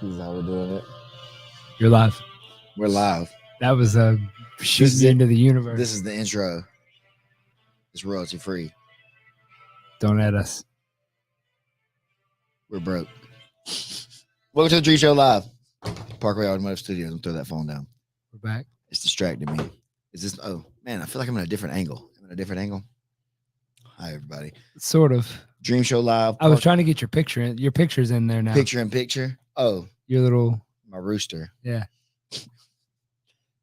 This is how we're doing it. You're live. We're live. That was a shooting into the universe. This is the intro. It's royalty free. Don't add us. We're broke. Welcome to the Dream Show Live. Parkway Automotive Studios. I'm throw that phone down. We're back. It's distracting me. Is this? Oh man, I feel like I'm in a different angle. I'm in a different angle. Hi everybody. Sort of. Dream Show Live. I was trying to get your picture in. Your picture's in there now. Picture in picture. Oh, your little my rooster. Yeah.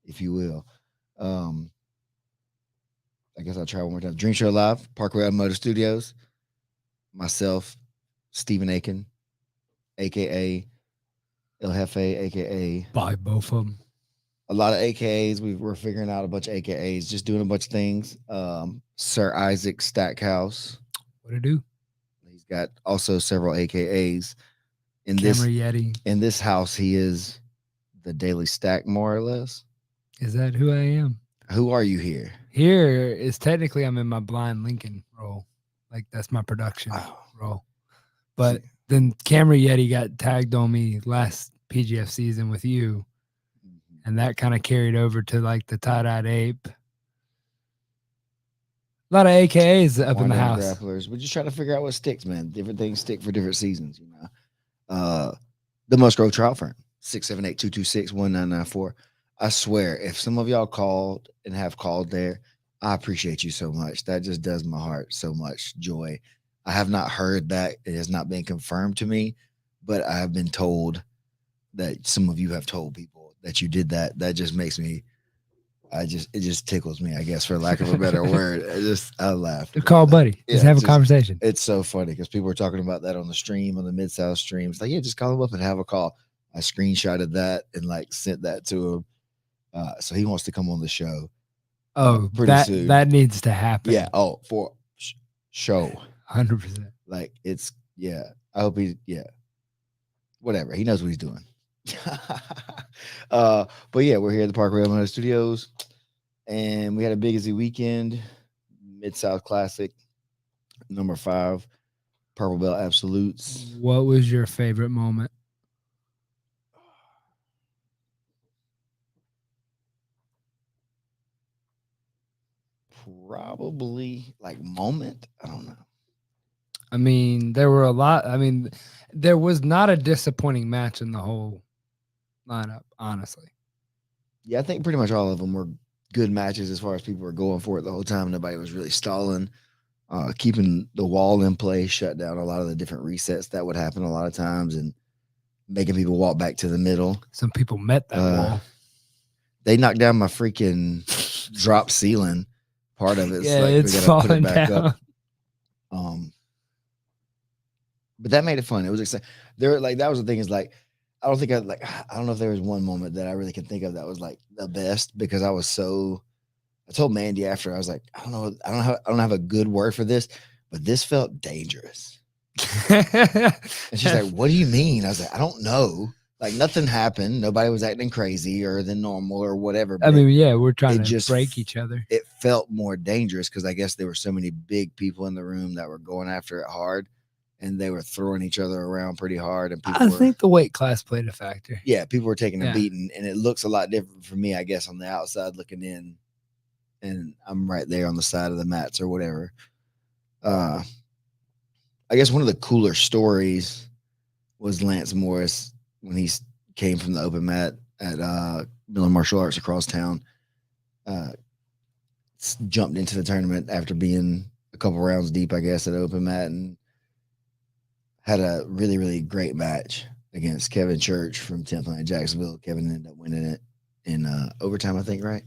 If you will. I guess I'll try one more time. Dream Show Live, Parkway Automotive Studios. Myself, Stephen Eakin, aka El Hefe, aka by both of them. A lot of AKAs. We're figuring out a bunch of AKAs, just doing a bunch of things. Sir Isaac Stackhouse. What to do? He's got also several AKAs. In Yeti. In this house, he is the Daily Stack, more or less. Is that who I am? Who are you here? Here is technically I'm in my Blind Lincoln role. Like that's my production role. But then Camera Yeti got tagged on me last PGF season with you. And that kind of carried over to like the tie-dyed ape. A lot of AKAs up in the house. Grapplers. We're just trying to figure out what sticks, man. Different things stick for different seasons, you know. The Musgrove Trout Firm, 678-226-1994. I swear, if some of y'all called and have called there, I appreciate you so much. That just does my heart so much joy. I have not heard that. It has not been confirmed to me, but I have been told that some of you have told people that you did that. That just makes me, it just tickles me, I guess, for lack of a better word. I laugh. Call buddy. Just have a conversation. It's so funny because people were talking about that on the stream, on the Mid-South stream. It's like, yeah, just call him up and have a call. I screenshotted that and like sent that to him. So he wants to come on the show. Oh, pretty soon. That needs to happen. Yeah. Oh, for show. 100%. Like it's, yeah. I hope whatever. He knows what he's doing. But yeah, we're here at the Parkway Automotive Studios and we had a busy weekend. Mid-South Classic, number 5, Purple Belt Absolutes. What was your favorite moment? Probably like moment. I don't know. I mean, there were a lot. I mean, there was not a disappointing match in the whole lineup, honestly. Yeah, I think pretty much all of them were good matches as far as people were going for it the whole time. Nobody was really stalling, keeping the wall in place, shut down a lot of the different resets that would happen a lot of times and making people walk back to the middle. Some people met that wall. They knocked down my freaking drop ceiling. Part of it. Yeah, like it's falling down. Up. But that made it fun. It was exciting. There, like that was the thing. Is like I don't know if there was one moment that I really can think of that was like the best because I told Mandy after I was like, I don't have a good word for this, but this felt dangerous. And she's like, what do you mean? I was like, I don't know. Like nothing happened. Nobody was acting crazy or than normal or whatever. I mean, yeah, we're trying to break each other. It felt more dangerous because I guess there were so many big people in the room that were going after it hard and they were throwing each other around pretty hard. And I think the weight class played a factor. Yeah, people were taking a beating and it looks a lot different for me, I guess, on the outside looking in. And I'm right there on the side of the mats or whatever. I guess one of the cooler stories was Lance Morris when he came from the open mat at Miller Martial Arts across town, jumped into the tournament after being a couple rounds deep, I guess, at open mat and had a really, really great match against Kevin Church from 10th Line Jacksonville. Kevin ended up winning it in overtime, I think, right?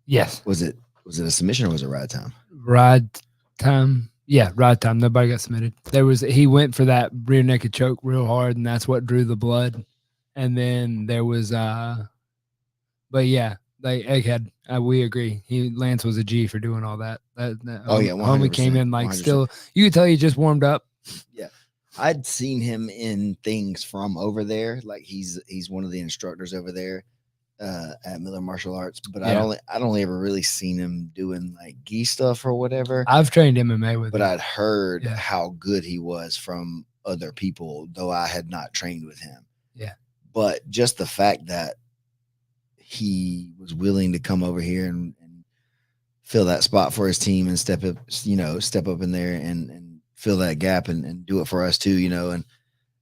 Yes. Was it a submission or was it ride time? Ride time. Yeah, ride time. Nobody got submitted. He went for that rear naked choke real hard, and that's what drew the blood. And then there was but yeah, like Egghead, we agree. Lance was a G for doing all that. Homie came in like 100%. Still, you could tell he just warmed up. Yeah. I'd seen him in things from over there. Like he's one of the instructors over there at Miller Martial Arts, but yeah. I'd only ever really seen him doing like gi stuff or whatever. I've trained MMA with him. But I'd heard how good he was from other people, though I had not trained with him. Yeah. But just the fact that he was willing to come over here and fill that spot for his team and step up in there and fill that gap and do it for us too, and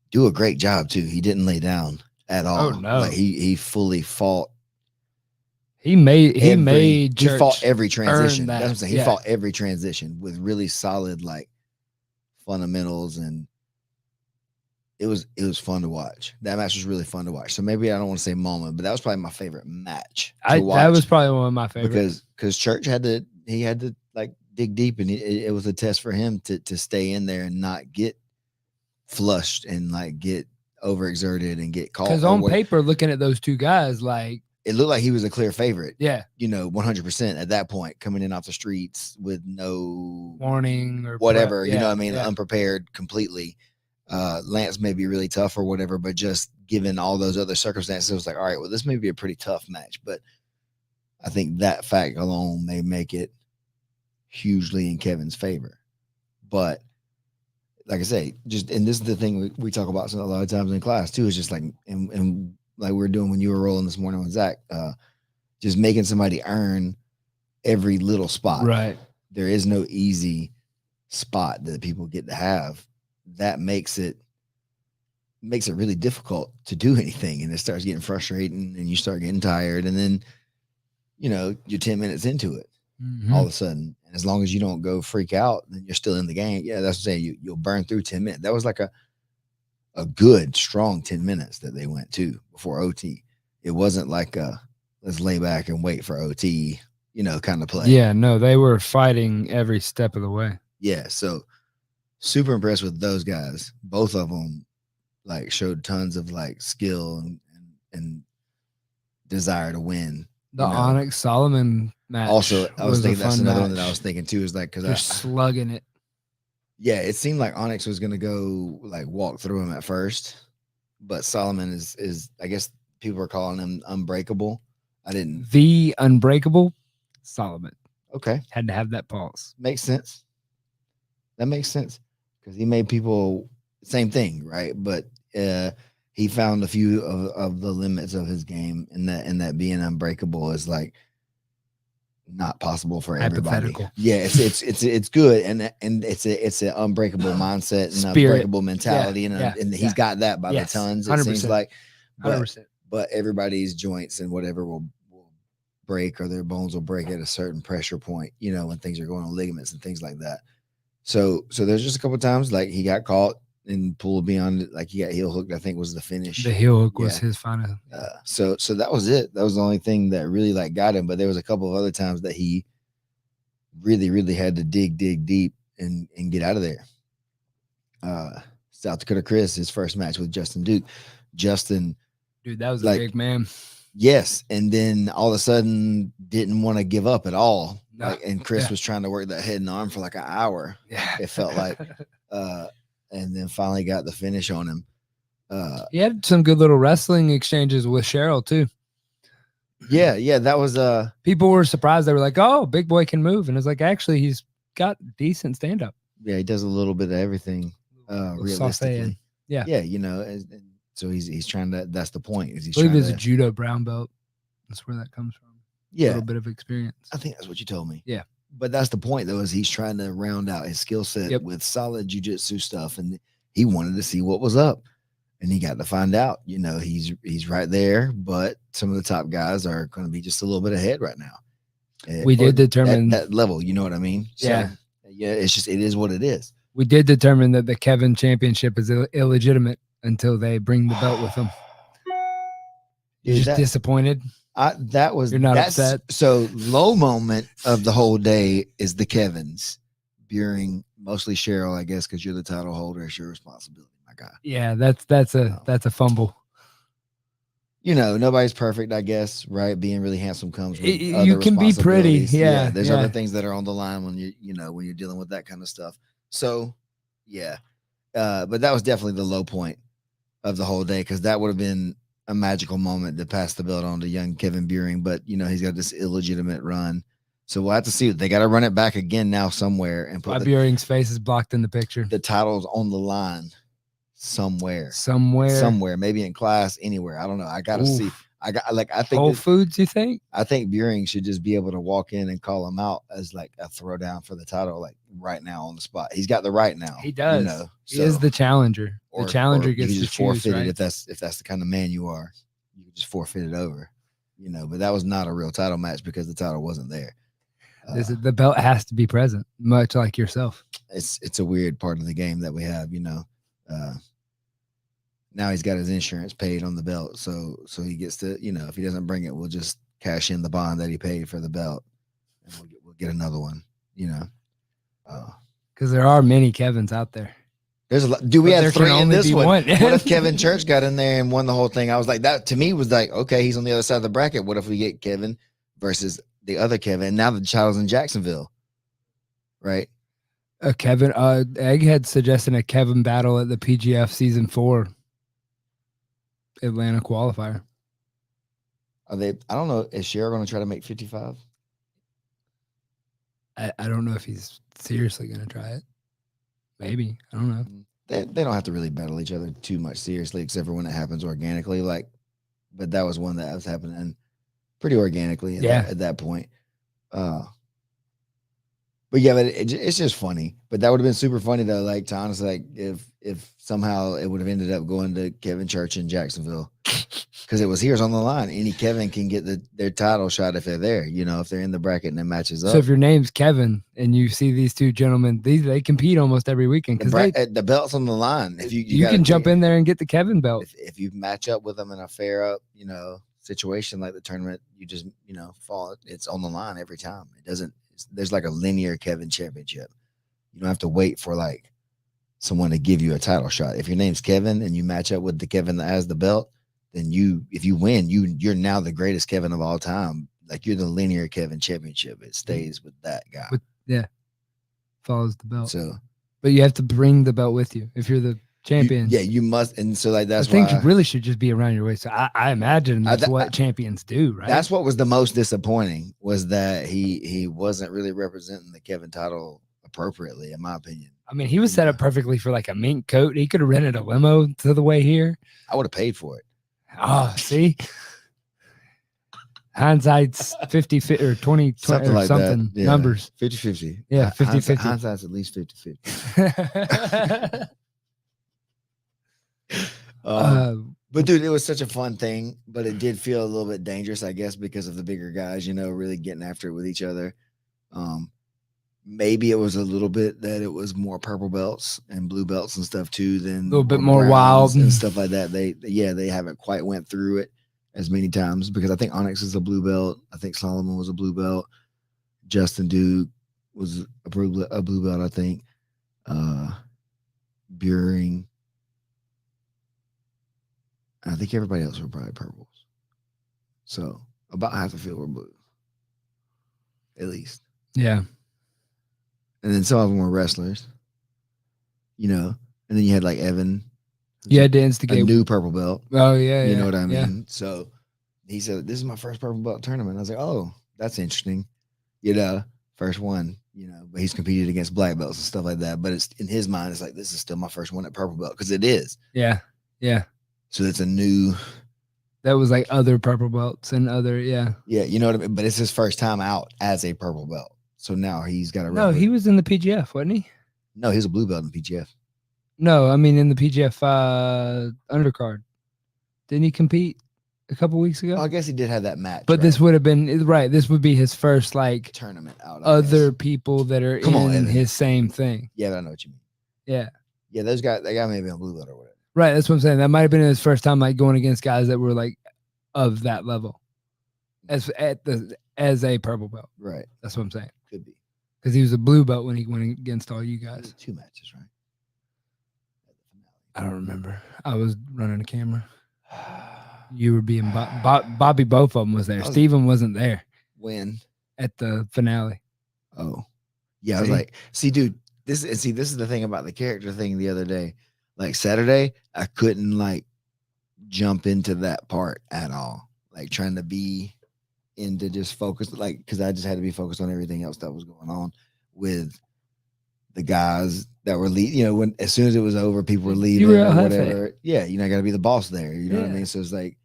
do a great job too. He didn't lay down at all. Oh, no. Like he fully fought. He made He fought Church every transition. earn that. That's what I'm saying. He Yeah. fought every transition with really solid like fundamentals, and it was fun to watch. That match was really fun to watch. So maybe I don't want to say moment, but that was probably my favorite match to watch. That was probably one of my favorites. because Church had to like dig deep, and it was a test for him to stay in there and not get flushed and like get overexerted and get caught. Because on paper, looking at those two guys, like it looked like he was a clear favorite. Yeah. 100% at that point, coming in off the streets with no warning or whatever, prep. you know what I mean? Unprepared completely. Lance may be really tough or whatever, but just given all those other circumstances, it was like, all right, well, this may be a pretty tough match. But I think that fact alone may make it hugely in Kevin's favor. But like I say, and this is the thing we talk about a lot of times in class too, is just like, and like we were doing when you were rolling this morning with Zach, just making somebody earn every little spot. Right. There is no easy spot that people get to have. That makes it really difficult to do anything, and it starts getting frustrating, and you start getting tired, and then you're 10 minutes into it all of a sudden, and as long as you don't go freak out, then you're still in the game. Yeah, that's what I'm saying. You'll burn through 10 minutes. That was like a good strong 10 minutes that they went to before OT. It wasn't like let's lay back and wait for OT, kind of play. Yeah, no, they were fighting every step of the way. Yeah, so super impressed with those guys. Both of them like showed tons of like skill and desire to win. The Onyx Solomon match. Also, I was thinking that's another one that I was thinking too, is like, because they're slugging it. Yeah, it seemed like Onyx was gonna go like walk through him at first, but Solomon is I guess people are calling him unbreakable. I didn't. The unbreakable Solomon. Okay, had to have that pause. Makes sense. That makes sense. Because he made people same thing, right? But he found a few of the limits of his game, and that being unbreakable is like not possible for everybody. Yeah, it's good, and it's an unbreakable mindset and unbreakable mentality, and he's got that by the tons. It 100%. Seems like, but everybody's joints and whatever will break, or their bones will break at a certain pressure point. When things are going on ligaments and things like that. So there's just a couple of times like he got caught and pulled beyond it, like he got heel hooked. I think was the finish. The heel hook was his final. So that was it. That was the only thing that really like got him. But there was a couple of other times that he really, really had to dig deep and get out of there. South Dakota Chris, his first match with Justin Duke. Justin, dude, that was a big man. Yes, and then all of a sudden didn't want to give up at all. And Chris was trying to work that head and arm for like an hour. Yeah, it felt like, and then finally got the finish on him. He had some good little wrestling exchanges with Cheryl too. Yeah, that was people were surprised. They were like, "Oh, big boy can move," and it's like, actually, he's got decent stand up. Yeah, he does a little bit of everything. Realistically, yeah, and so he's trying to. That's the point. Is he's I believe he's a judo brown belt. That's where that comes from. Yeah, a little bit of experience. I think that's what you told me. Yeah, but that's the point, though, is he's trying to round out his skill set with solid jiu-jitsu stuff, and he wanted to see what was up, and he got to find out. He's right there, but some of the top guys are going to be just a little bit ahead right now. We did determine that level. You know what I mean? Yeah, so, yeah. It is what it is. We did determine that the Kevin Championship is illegitimate until they bring the belt with them. You're just disappointed. You're not upset. So low moment of the whole day is the Kevins, Buring, mostly Cheryl, I guess, because you're the title holder. It's your responsibility, my guy. Yeah, that's a fumble. Nobody's perfect, I guess, right? Being really handsome comes with you can be pretty. Yeah, there's other things that are on the line when when you're dealing with that kind of stuff. So, yeah, but that was definitely the low point of the whole day, because that would have been a magical moment to pass the belt on to young Kevin Buring, but he's got this illegitimate run, so we'll have to see. They got to run it back again now somewhere and put Buring's face is blocked in the picture. The title's on the line somewhere, maybe in class, anywhere. I don't know. I gotta see. Oof. I think Whole Foods, you think? I think Buring should just be able to walk in and call him out as like a throwdown for the title, like right now on the spot. He's got the right now. He does. You know, He is the challenger. The challenger you gets can to just choose, forfeit right? it if that's the kind of man you are. You can just forfeit it over. You know, but that was not a real title match because the title wasn't there. The belt has to be present, much like yourself. It's a weird part of the game that we have. You know, now he's got his insurance paid on the belt, so he gets to, you know, if he doesn't bring it, we'll just cash in the bond that he paid for the belt, and we'll get another one. You know, because there are many Kevins out there. There's a lot. Do we have 3 in this one? What if Kevin Church got in there and won the whole thing? I was like, that to me was like, okay, he's on the other side of the bracket. What if we get Kevin versus the other Kevin? Now the child's in Jacksonville, right? Kevin, Egghead suggesting a Kevin battle at the PGF Season 4 Atlanta qualifier. Are they? I don't know. Is Cher going to try to make 55? I don't know if he's seriously going to try it. Maybe. I don't know. They don't have to really battle each other too much seriously, except for when it happens organically. Like, but that was one that was happening pretty organically at that point. But yeah, but it's just funny. But that would have been super funny though. Like, to honestly, like if somehow it would have ended up going to Kevin Church in Jacksonville, because it was here's on the line. Any Kevin can get their title shot if they're there. You know, if they're in the bracket and it matches up. So if your name's Kevin and you see these two gentlemen, they compete almost every weekend because the belt's on the line. If you can jump in there and get the Kevin belt. If you match up with them in a fair up, you know, situation like the tournament, you just, you know, fall. It's on the line every time. It doesn't. There's like a linear Kevin championship. You don't have to wait for like someone to give you a title shot. If your name's Kevin and you match up with the Kevin that has the belt, then if you win, you're now the greatest Kevin of all time. Like, you're the linear Kevin championship. It stays with that guy. Follows the belt. So, but you have to bring the belt with you if you're the champion. You must. And so like that's why things really should just be around your waist. So I imagine that's what champions do, right? That's what was the most disappointing, was that he wasn't really representing the Kevin title appropriately, in my opinion. I mean, he was set up perfectly for like a mink coat. He could have rented a limo to the way here. I would have paid for it. Oh, see, hindsight's 50 or 20 something or like something that. Yeah. Numbers 50-50. Yeah, 50-50. Hindsight's at least 50-50. But dude, it was such a fun thing, but it did feel a little bit dangerous, I guess, because of the bigger guys, you know, really getting after it with each other. Maybe it was a little bit that it was more purple belts and blue belts and stuff too, than a little bit more wild and stuff like that. They haven't quite went through it as many times, because I think Onyx is a blue belt. I think Solomon was a blue belt. Justin Duke was a blue belt, I think. Buring. I think everybody else were probably purples. So about half the field were blue. At least. Yeah. And then some of them were wrestlers. You know. And then you had like Evan. You had to instigate a new purple belt. Oh, yeah. You know what I mean? Yeah. So he said, this is my first purple belt tournament. I was like, oh, that's interesting. You know, first one, you know, but he's competed against black belts and stuff like that. But it's in his mind, it's like, this is still my first one at purple belt, because it is. Yeah. Yeah. So it's a new. That was like other purple belts and other, yeah. Yeah, you know what I mean? But it's his first time out as a purple belt. So now he's got to. No, he was in the PGF, wasn't he? No, he was a blue belt in the PGF. No, I mean in the PGF undercard. Didn't he compete a couple weeks ago? Oh, I guess he did have that match. But this would have been right. This would be his first like tournament out. Other people that are in his same thing. Yeah, but I know what you mean. Yeah. Yeah, those guys. That guy may be on blue belt or whatever. Right, that's what I'm saying. That might have been his first time like going against guys that were like of that level, as a purple belt. Right, that's what I'm saying. Could be because he was a blue belt when he went against all you guys. 2 matches, right? I don't remember. I was running a camera. You were being Bobby. Both of them was there. Steven wasn't there. When? At the finale. Oh, yeah. I was like, see, dude. This is the thing about the character thing the other day. Like Saturday, I couldn't like jump into that part at all. Like trying to be into just focus, like, because I just had to be focused on everything else that was going on with the guys that were when as soon as it was over, people were You leaving were or El whatever. Hefe. Yeah, you're not got to be the boss there. You know what I Yeah. mean? So it's like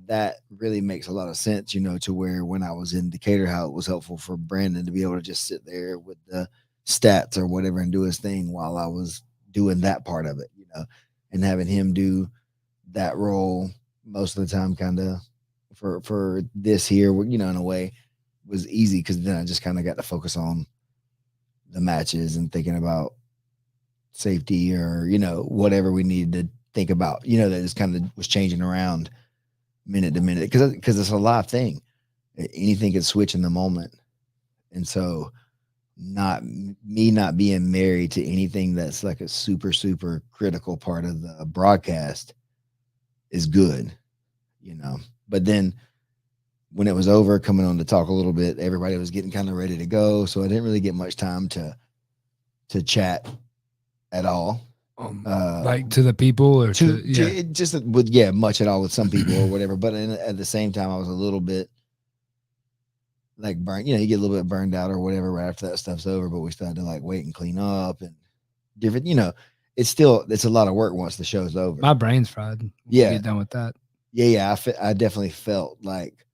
that really makes a lot of sense, to where when I was in Decatur, how it was helpful for Brandon to be able to just sit there with the stats or whatever and do his thing while I was doing that part of it, and having him do that role most of the time, kind of for this here, in a way was easy because then I just kind of got to focus on the matches and thinking about safety or whatever we needed to think about, that just kind of was changing around minute to minute because it's a live thing. Anything can switch in the moment, and so not being married to anything that's like a super critical part of the broadcast is good, But then when it was over, coming on to talk a little bit, everybody was getting kind of ready to go, so I didn't really get much time to chat at all. Like to the people or just with much at all with some people or whatever. But at the same time, I was a little bit like burnt. You get a little bit burned out or whatever right after that stuff's over. But we still had to like wait and clean up and different. It's a lot of work once the show's over. My brain's fried. When Yeah, we get done with that. Yeah. I definitely felt like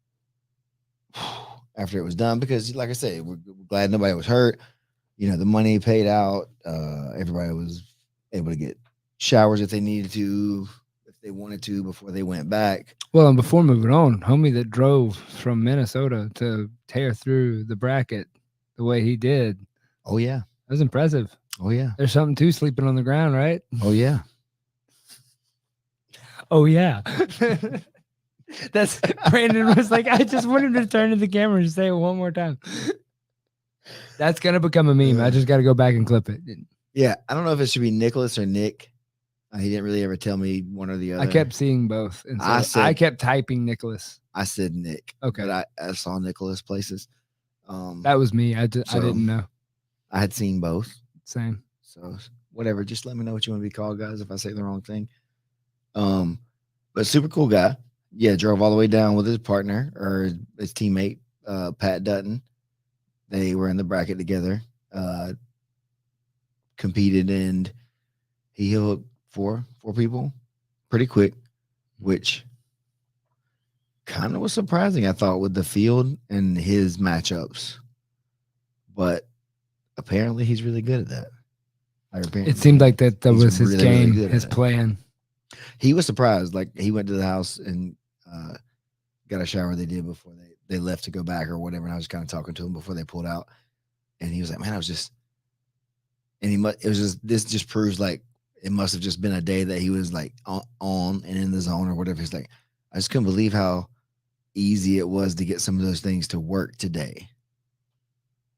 after it was done because, like I said, we're glad nobody was hurt. The money paid out. Everybody was able to get showers if they needed to, if they wanted to before they went back. Well, and before moving on, homie that drove from Minnesota to tear through the bracket the way he did. Oh yeah, that was impressive. Oh yeah, there's something to sleeping on the ground, right? Oh yeah, oh yeah. That's Brandon was like, I just wanted to turn to the camera and say it one more time. That's gonna become a meme. I just got to go back and clip it. Yeah, I don't know if it should be Nicholas or Nick. He didn't really ever tell me one or the other. I kept seeing both, and so I kept typing Nicholas. I said Nick. Okay, but I saw Nicholas places. That was me. I didn't know. I had seen both. Same. So whatever. Just let me know what you want to be called, guys. If I say the wrong thing. But super cool guy. Yeah, drove all the way down with his partner or his teammate, Pat Dutton. They were in the bracket together, competed, and he hooked four people pretty quick, which kind of was surprising, I thought, with the field and his matchups. But apparently he's really good at that. It seemed like that was his really, game, really his plan. He was surprised. Like, he went to the house and got a shower they did before they left to go back or whatever. And I was kind of talking to him before they pulled out. And he was like, man, this just proves like it must have just been a day that he was like on and in the zone or whatever. He's like, I just couldn't believe how easy it was to get some of those things to work today.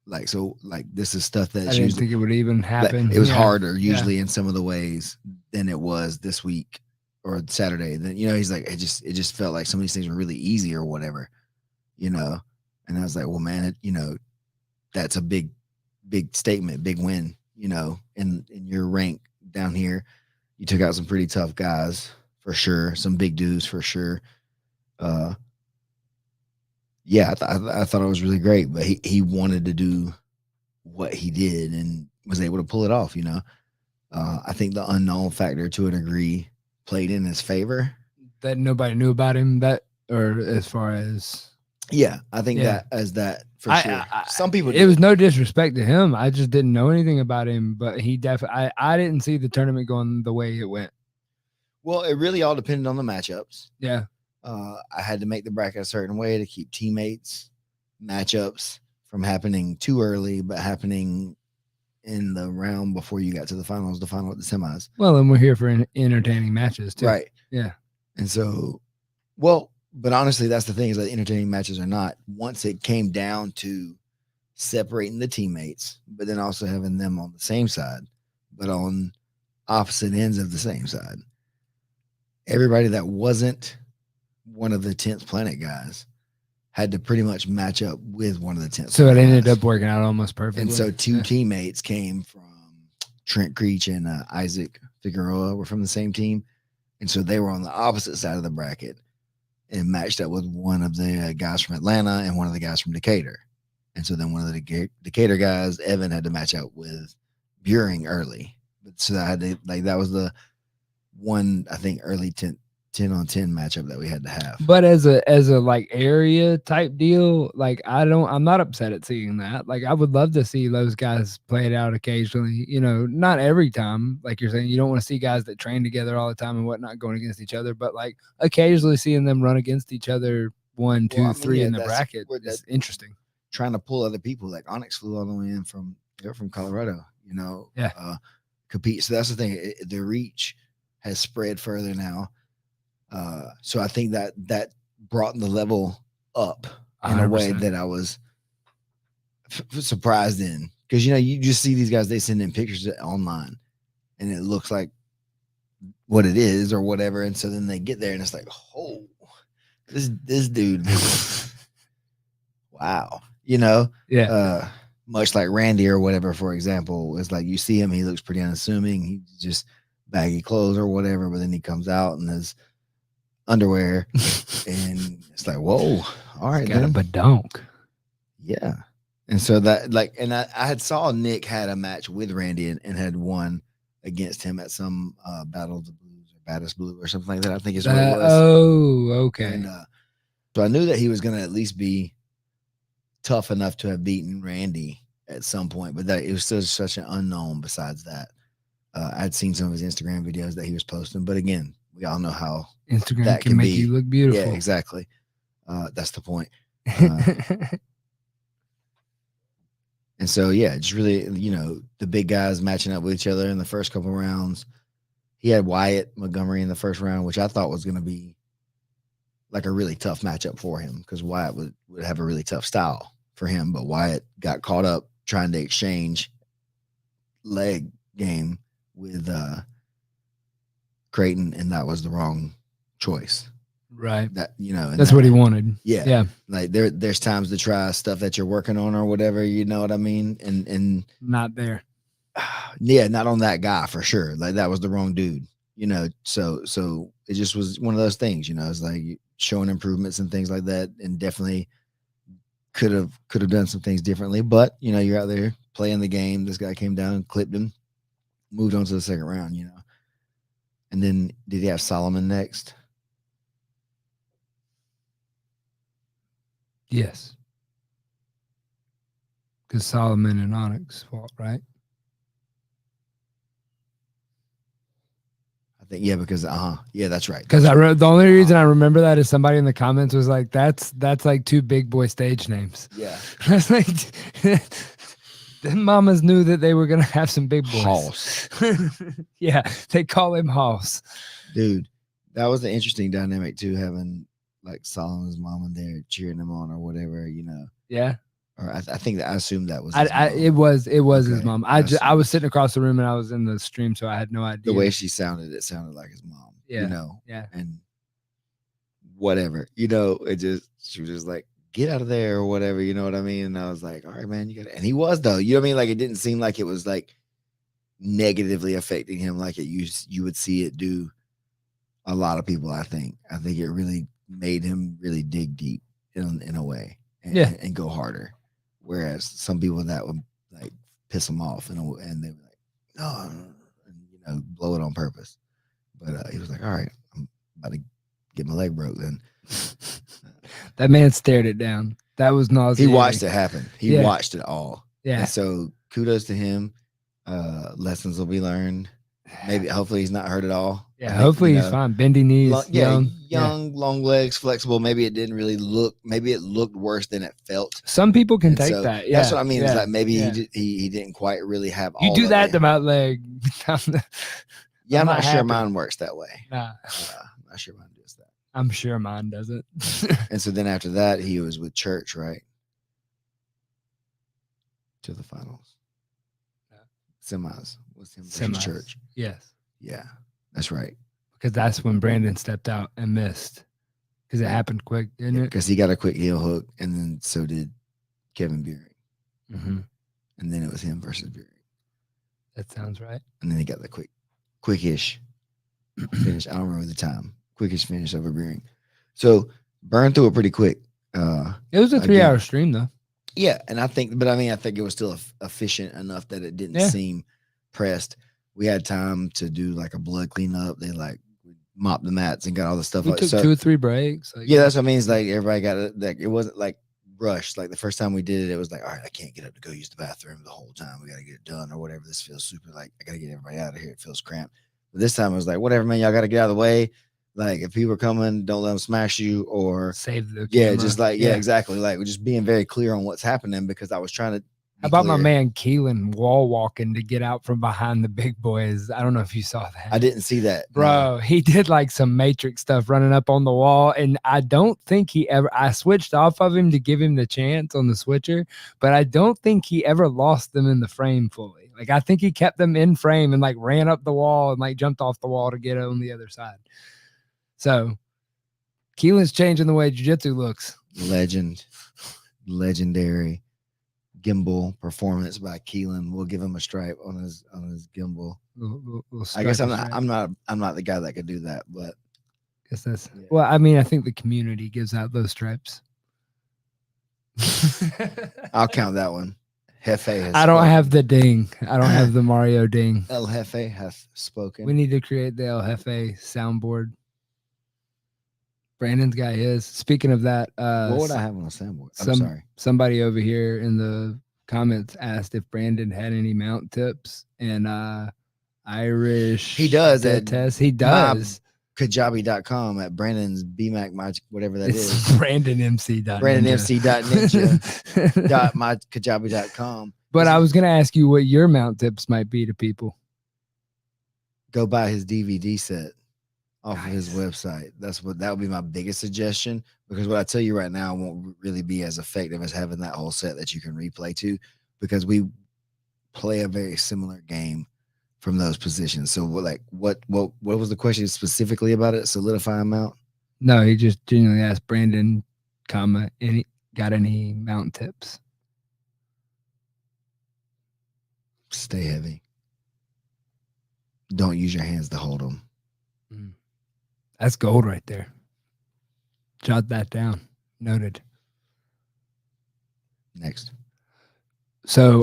Like, so like this is stuff that I didn't think it would even happen. It was harder usually in some of the ways than it was this week or Saturday. Then, he's like, it just felt like some of these things were really easy or whatever, and I was like, well, man, that's a big statement, big win, in your rank down here. You took out some pretty tough guys for sure. Some big dudes for sure. Yeah, I thought it was really great, but he wanted to do what he did and was able to pull it off. I think the unknown factor, to a degree, played in his favor. That nobody knew about him. Or as far as I think that for sure. Some people. It was no disrespect to him. I just didn't know anything about him, but he definitely. I didn't see the tournament going the way it went. Well, it really all depended on the matchups. Yeah. I had to make the bracket a certain way to keep teammates, matchups from happening too early, but happening in the round before you got to the finals, the semis. Well, and we're here for entertaining matches too. Right. Yeah. And so, but honestly, that's the thing, is that entertaining matches or not, once it came down to separating the teammates, but then also having them on the same side, but on opposite ends of the same side, everybody that wasn't one of the 10th Planet guys had to pretty much match up with one of the 10th. So it ended up working out almost perfectly. And so two teammates came from Trent Creech and Isaac Figueroa were from the same team. And so they were on the opposite side of the bracket and matched up with one of the guys from Atlanta and one of the guys from Decatur. And so then one of the Decatur guys, Evan, had to match out with Buring early, but so I had to like that was the one I think early 10 on 10 matchup that we had to have. But as a like area type deal, like I'm not upset at seeing that. Like I would love to see those guys play it out occasionally. You know, not every time. Like you're saying, you don't want to see guys that train together all the time and whatnot going against each other. But like occasionally seeing them run against each other one, Well, two, I mean, three yeah, in the that's bracket where is that interesting. trying to pull other people. Like Onyx flew all the way in from they're from Colorado, Yeah. Compete. So that's the thing. The reach has spread further now. So I think that brought the level up in a way 100%. that I was surprised in because you just see these guys they send in pictures online and it looks like what it is or whatever, and so then they get there and it's like, oh, this dude, wow, Yeah. much like Randy or whatever, for example. It's like you see him, he looks pretty unassuming, he's just baggy clothes or whatever, but then he comes out in his underwear and it's like, whoa, all right, He's got then. a badonk. Yeah. And so that like, and I had saw Nick had a match with Randy and had won against him at some Battle of the Blues or Baddest Blue or something like that. I think is what it was. Oh, okay. And so I knew that he was going to at least be tough enough to have beaten Randy at some point, but that it was still such an unknown. Besides that, I'd seen some of his Instagram videos that he was posting, but again, we all know how Instagram that can make be. you look beautiful. Yeah, exactly. That's the point. And so, yeah, just really, the big guys matching up with each other in the first couple of rounds. He had Wyatt Montgomery in the first round, which I thought was going to be like a really tough matchup for him because Wyatt would have a really tough style for him. But Wyatt got caught up trying to exchange leg game with Creighton, and that was the wrong choice. Right. That that's what he wanted. Yeah. Like there's times to try stuff that you're working on or whatever, you know what I mean? And not there. Yeah, not on that guy for sure. Like that was the wrong dude, so it just was one of those things, it's like showing improvements and things like that, and definitely could have done some things differently, but you're out there playing the game. This guy came down and clipped him, moved on to the second round, and then did he have Solomon next? Yes. Because Solomon and Onyx fought, right? I think, yeah, because yeah, that's right. Because the only reason I remember that is somebody in the comments was like, "That's like two big boy stage names." Yeah, that's like the mamas knew that they were gonna have some big boys. Hoss. Yeah, they call him Hoss. Dude, that was an interesting dynamic too, having like Solomon's mom in there cheering him on or whatever, Yeah. Or I think that I assumed that was. It was okay. his mom. I was sitting across the room and I was in the stream, so I had no idea. The way she sounded, it sounded like his mom. Yeah. Yeah. And whatever, it just she was just like, get out of there or whatever, you know what I mean? And I was like, all right, man, you got it. And he was though, you know what I mean? Like it didn't seem like it was like negatively affecting him like it you would see it do a lot of people. I think it really made him really dig deep in a way and go harder. Whereas some people that would like piss them off and they were like, no, and, blow it on purpose. But he was like, all right, I'm about to get my leg broke then. That man stared it down. That was nauseating. He watched it happen. He watched it all. Yeah. And so kudos to him. Lessons will be learned. Maybe, hopefully he's not hurt at all. Yeah, hopefully he's fine. Bendy knees, young, long legs, flexible. Maybe it didn't really maybe it looked worse than it felt. Some people can take that. Yeah, that's what I mean. It's like maybe he didn't quite really have all. You do that to my leg. Yeah, I'm not sure mine works that way. Nah. I'm not sure mine does that. I'm sure mine doesn't. And so then after that, he was with Church, right? To the finals. Semis. Was him versus Church. Yes. Yeah, that's right. Because that's when Brandon stepped out and missed. Because it happened quick, didn't it? Because he got a quick heel hook, and then so did Kevin Buring. Mm-hmm. And then it was him versus Buring. That sounds right. And then he got the quickish finish. I don't remember the time. Quickish finish over Buring. So burned through it pretty quick. It was a 3-hour stream though. Yeah, and I think it was still efficient enough that it didn't seem pressed. We had time to do like a blood cleanup. They like mopped the mats and got all the stuff. We Like, took so 2 or 3 breaks. Like, yeah, that's what I mean. It's like everybody got it. Like it wasn't like rushed. Like the first time we did it, it was like, all right, I can't get up to go use the bathroom the whole time. We got to get it done or whatever. This feels super like I got to get everybody out of here. It feels cramped. But this time it was like, whatever, man. Y'all got to get out of the way. Like if people are coming, don't let them smash you or save the yeah, camera. just like yeah, exactly. Like we're just being very clear on what's happening because I was trying to. How about my man Keelan wall walking to get out from behind the big boys? I don't know if you saw that. I didn't see that, bro. No. He did like some Matrix stuff running up on the wall, and I don't think he ever. I switched off of him to give him the chance on the switcher, but I don't think he ever lost them in the frame fully. Like I think he kept them in frame and like ran up the wall and like jumped off the wall to get on the other side. So Keelan's changing the way jiu-jitsu looks. Legendary gimbal performance by Keelan. We'll give him a stripe on his gimbal. I guess I'm not the guy that could do that, but I guess that's well. I mean, I think the community gives out those stripes. I'll count that one. Hefe has I don't have the ding. I don't have the Mario ding. El Hefe hath spoken. We need to create the El Hefe soundboard. Brandon's got his. Speaking of that, what would I have on a soundboard? I'm sorry. Somebody over here in the comments asked if Brandon had any mount tips and Irish. He does that test. He does. Kajabi.com at Brandon's BMAC whatever that is. BrandonMC.ninja. BrandonMC.ninja.mykajabi.com. But I was gonna ask you what your mount tips might be to people. Go buy his DVD set off of his website. That would be my biggest suggestion, because what I tell you right now won't really be as effective as having that whole set that you can replay to, because we play a very similar game from those positions. So what was the question specifically about it? Solidifying mount? No, he just genuinely asked Brandon, got any mount tips? Stay heavy. Don't use your hands to hold them. That's gold right there. Jot that down. Noted. Next. So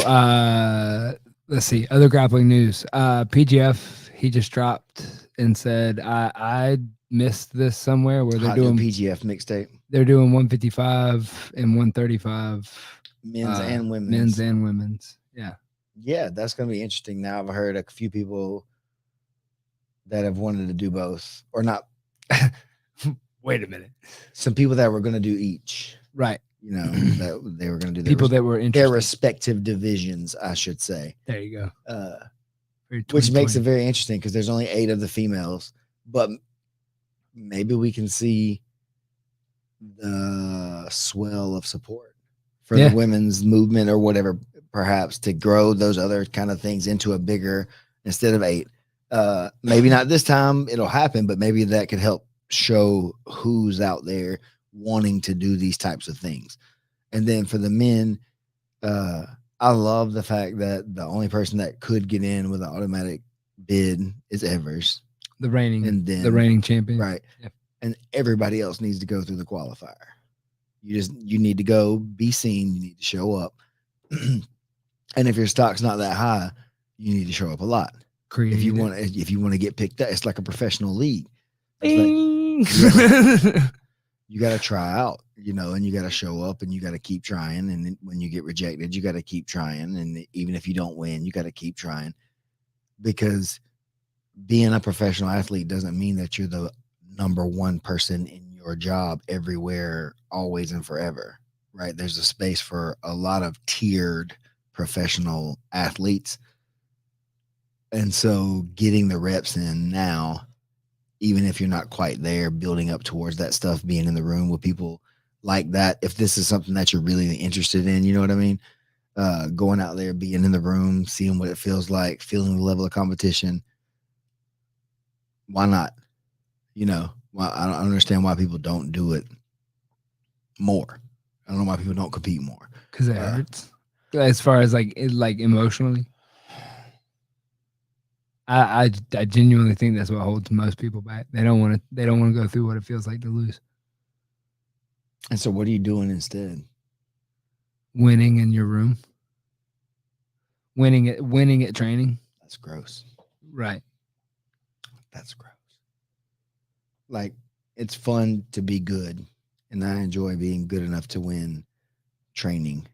let's see. Other grappling news. PGF, he just dropped and said, I missed this somewhere where they're doing PGF mixtape. They're doing 155 and 135. Men's and women's. Men's and women's. Yeah. Yeah, that's gonna be interesting. Now I've heard a few people that have wanted to do both, or not. Wait a minute. Some people that were going to do each, right? You know, that they were going to do people that were interested. Their respective divisions, I should say. There you go. Which makes it very interesting because there's only 8 of the females, but maybe we can see the swell of support for the women's movement or whatever, perhaps to grow those other kind of things into a bigger, instead of 8. Maybe not this time it'll happen, but maybe that could help show who's out there wanting to do these types of things. And then for the men, I love the fact that the only person that could get in with an automatic bid is Evers, the reigning champion, right? Yep. And everybody else needs to go through the qualifier. You need to go be seen. You need to show up. And if your stock's not that high, you need to show up a lot. If you want to get picked up, it's like a professional league. You got to try out, and you got to show up and you got to keep trying. And when you get rejected, you got to keep trying. And even if you don't win, you got to keep trying, because being a professional athlete doesn't mean that you're the number one person in your job everywhere, always and forever, right? There's a space for a lot of tiered professional athletes. And so getting the reps in now, even if you're not quite there, building up towards that stuff, being in the room with people like that, if this is something that you're really interested in, you know what I mean? Going out there, being in the room, seeing what it feels like, feeling the level of competition. Why not? I don't understand why people don't do it more. I don't know why people don't compete more. Because it hurts. As far as like emotionally. I genuinely think that's what holds most people back. They don't want to go through what it feels like to lose. And so what are you doing instead? Winning in your room. Winning at training. That's gross. Right. That's gross. Like, it's fun to be good, and I enjoy being good enough to win training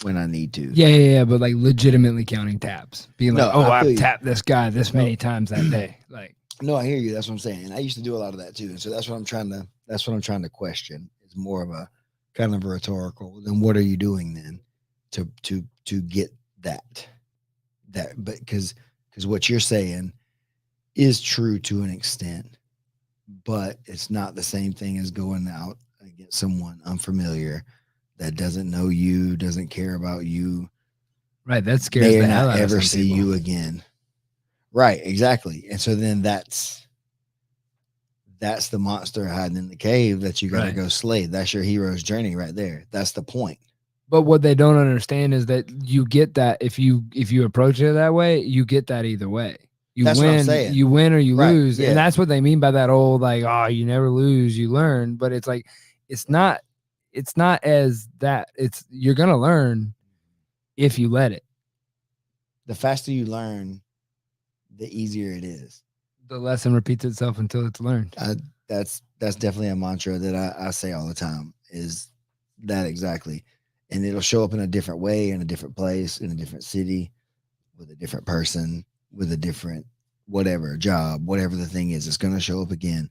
when I need to. Yeah. But like legitimately counting taps, being like, No, oh, I feel I've you. tapped this guy this No. many times that day. Like, No, I hear you. That's what I'm saying. And I used to do a lot of that too. And so that's what I'm trying to. That's what I'm trying to question. It's more of a kind of a rhetorical. Then what are you doing then to get that But because what you're saying is true to an extent, but it's not the same thing as going out against someone unfamiliar that doesn't know you, doesn't care about you, right. That scares may the not hell out of ever some see people. you again. Right, exactly. And so then that's the monster hiding in the cave that you got to Right. go slay. That's your hero's journey right there. That's the point. But what they don't understand is that you get that if you approach it that way, you get that either way. That's what I'm saying. You win or you Right, lose, yeah. and that's what they mean by that old like, oh, you never lose, you learn. But it's like, it's not as that. It's you're gonna learn if you let it. The faster you learn, the easier it is. The lesson repeats itself until it's learned. That's definitely a mantra that I say all the time is that exactly. And it'll show up in a different way, in a different place, in a different city, with a different person, with a different whatever job, whatever the thing is, it's going to show up again,